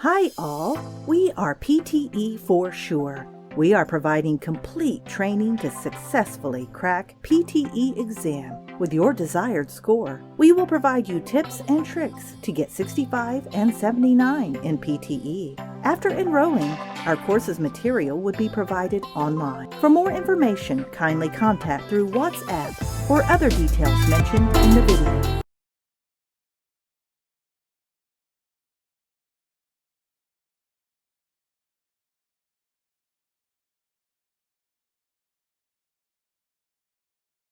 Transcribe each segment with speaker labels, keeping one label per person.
Speaker 1: Hi all, we are PTE for sure. We are providing complete training to successfully crack PTE exam with your desired score. We will provide you tips and tricks to get 65 and 79 in PTE. After enrolling, our course's material would be provided online. For more information, kindly contact through WhatsApp or other details mentioned in the video.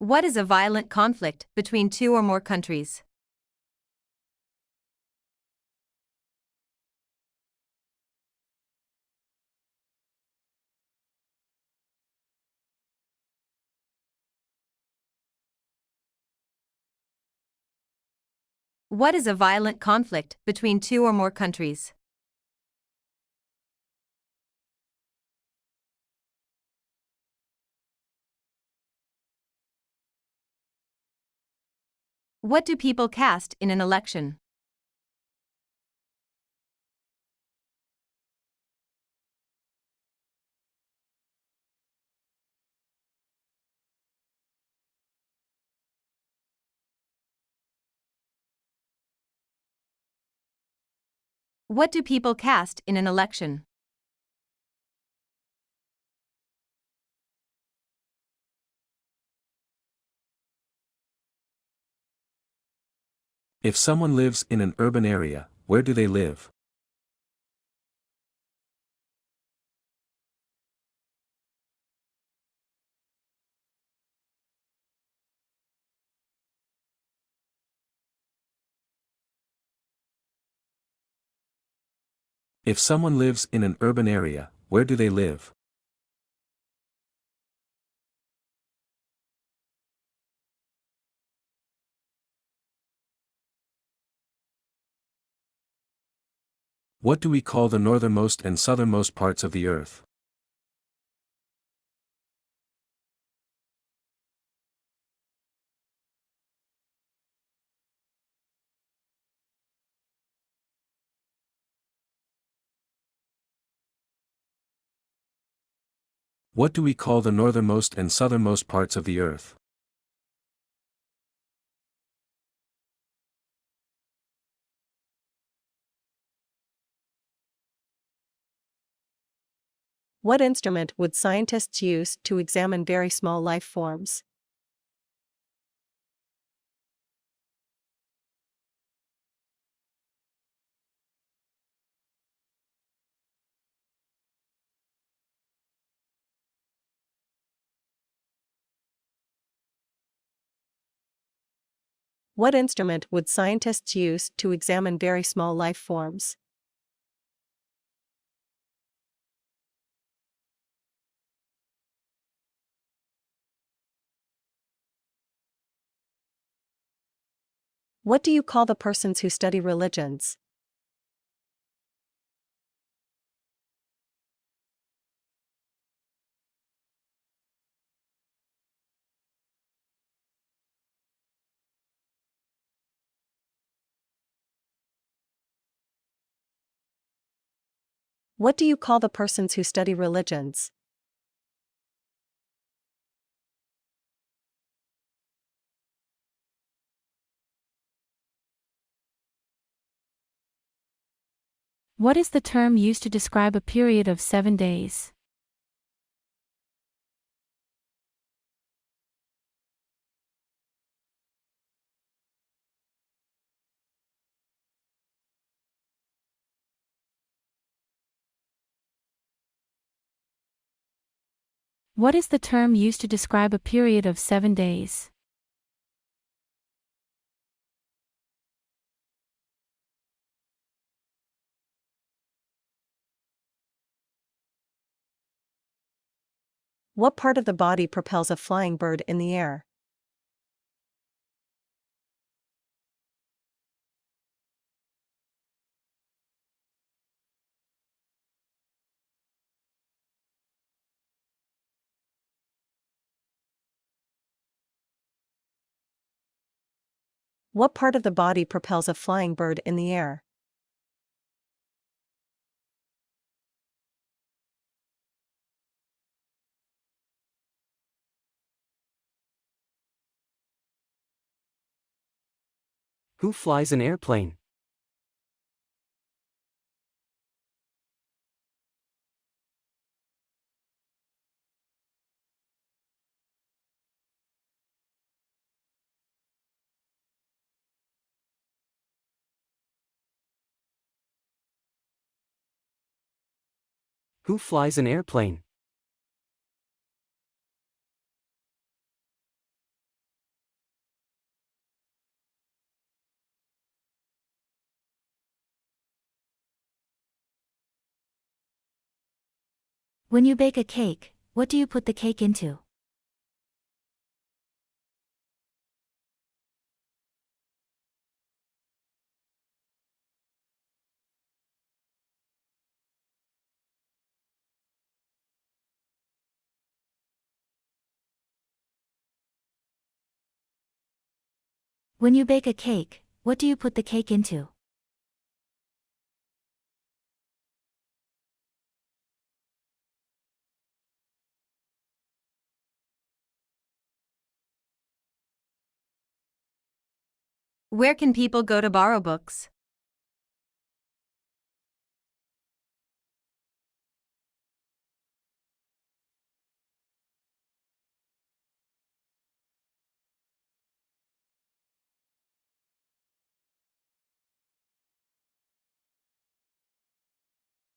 Speaker 2: What is a violent conflict between two or more countries? What is a violent conflict between two or more countries? What do people cast in an election? What do people cast in an election?
Speaker 3: If someone lives in an urban area, where do they live? If someone lives in an urban area, where do they live? What do we call the northernmost and southernmost parts of the Earth? What do we call the northernmost and southernmost parts of the Earth?
Speaker 4: What instrument would scientists use to examine very small life forms? What instrument would scientists use to examine very small life forms? What do you call the persons who study religions? What do you call the persons who study religions?
Speaker 5: What is the term used to describe a period of 7 days? What is the term used to describe a period of 7 days?
Speaker 4: What part of the body propels a flying bird in the air? What part of the body propels a flying bird in the air?
Speaker 6: Who flies an airplane? Who flies an airplane?
Speaker 5: When you bake a cake, what do you put the cake into? When you bake a cake, what do you put the cake into?
Speaker 2: Where can people go to borrow books?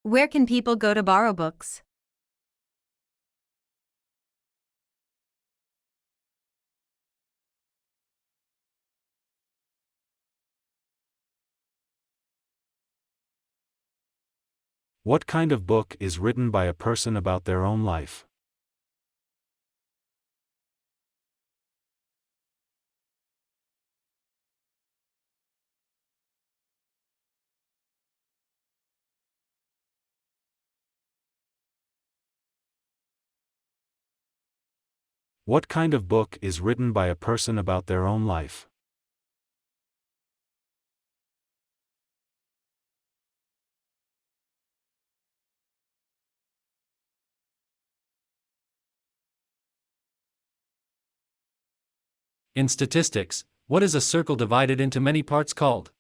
Speaker 2: Where can people go to borrow books?
Speaker 3: What kind of book is written by a person about their own life? What kind of book is written by a person about their own life? In statistics, what is a circle divided into many parts called?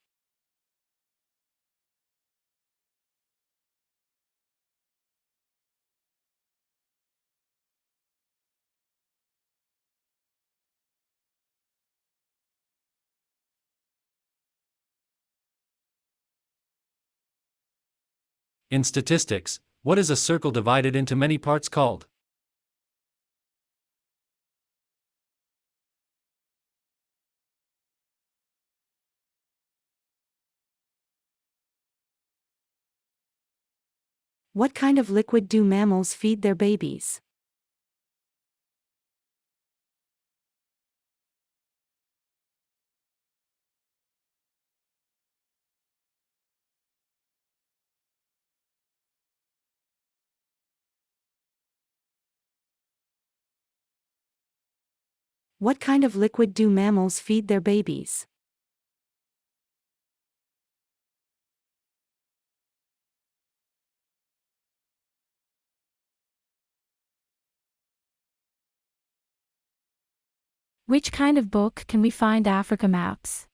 Speaker 3: In statistics, what is a circle divided into many parts called?
Speaker 5: What kind of liquid do mammals feed their babies? What kind of liquid do mammals feed their babies? Which kind of book can we find Africa maps?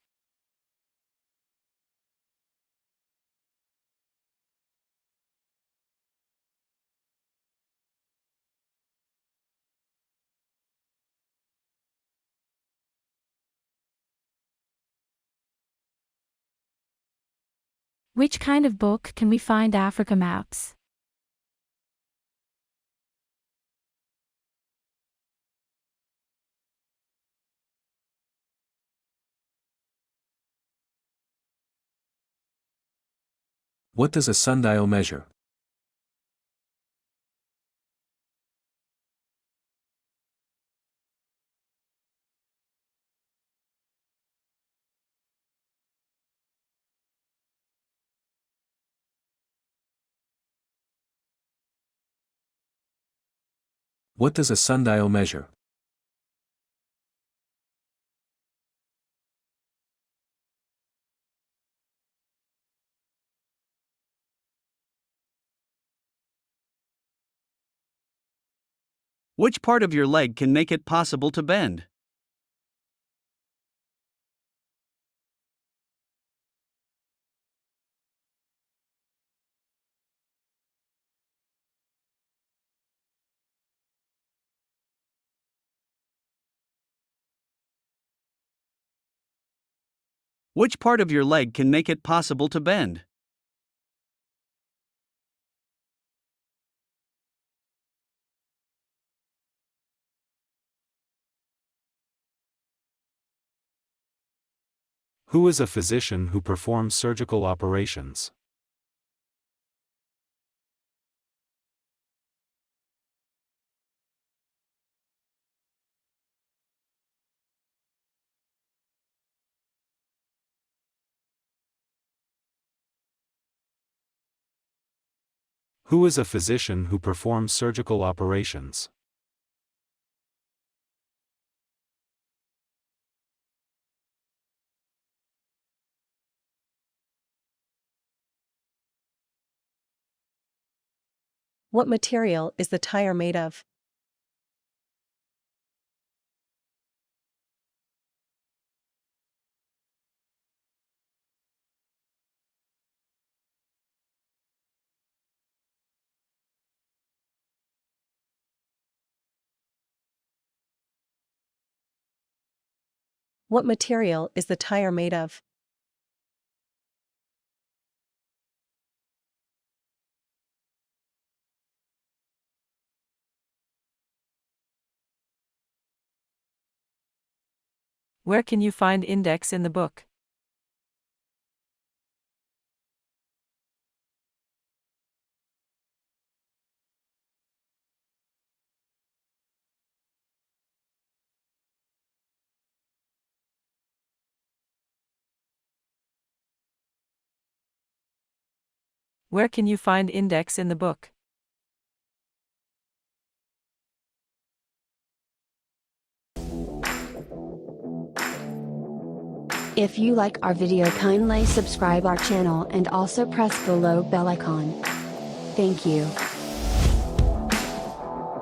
Speaker 5: Which kind of book can we find Africa maps?
Speaker 3: What does a sundial measure? What does a sundial measure?
Speaker 7: Which part of your leg can make it possible to bend? Which part of your leg can make it possible to bend?
Speaker 8: Who is a physician who performs surgical operations? Who is a physician who performs surgical operations?
Speaker 4: What material is the tire made of? What material is the tire made of?
Speaker 9: Where can you find index in the book? Where can you find index in the book?
Speaker 10: If you like our video, kindly subscribe our channel and also press below bell icon. Thank you.